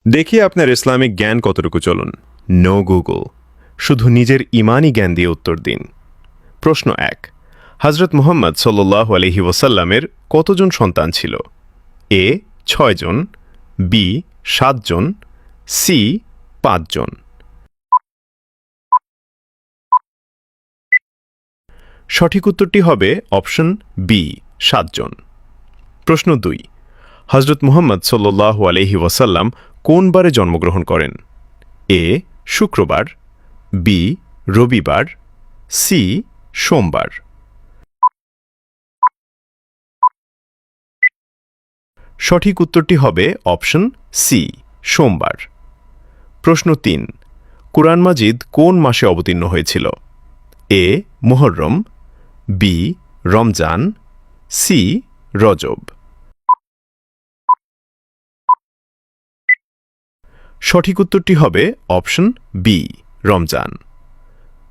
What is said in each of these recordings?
দেখি আপনার ইসলামিক জ্ঞান কতটুকু। চলুন, নো গুগল, শুধু নিজের ইমানি জ্ঞান দিয়ে উত্তর দিন। প্রশ্ন ১, হজরত মুহাম্মদ সাল্লাল্লাহু আলাইহি ওয়াসাল্লামের কতজন সন্তান ছিল? এ ৬ জন, বি ৭ জন, সি ৫ জন। সঠিক উত্তরটি হবে অপশন বি ৭ জন। প্রশ্ন ২, হজরত মুহাম্মদ সাল্লাল্লাহু আলাইহি ওয়াসাল্লাম কোন বারে জন্মগ্রহণ করেন? এ শুক্রবার, বি রবিবার, সি সোমবার। সঠিক উত্তরটি হবে অপশন সি সোমবার। প্রশ্ন ৩, কুরআন মাজিদ কোন মাসে অবতীর্ণ হয়েছিল? এ মুহররম, বি রমজান, সি রজব। সঠিক উত্তরটি হবে অপশন বি রমজান।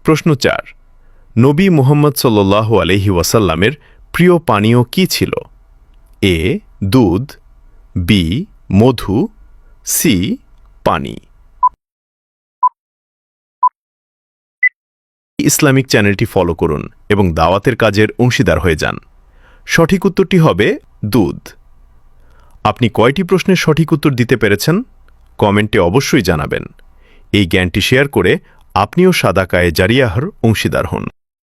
প্রশ্ন ৪, নবী মুহাম্মদ সাল্লাল্লাহু আলাইহি ওয়াসাল্লামের প্রিয় পানীয় কি ছিল? এ দুধ, বি মধু, সি পানি। ইসলামিক চ্যানেলটি ফলো করুন এবং দাওয়াতের কাজের অংশীদার হয়ে যান। সঠিক উত্তরটি হবে দুধ। আপনি কয়টি প্রশ্নের সঠিক উত্তর দিতে পেরেছেন? কমেন্টে অবশ্যই জানাবেন। এই জ্ঞানটি শেয়ার করে আপনিও সাদাকায়ে জারিয়াহর অংশীদার হন।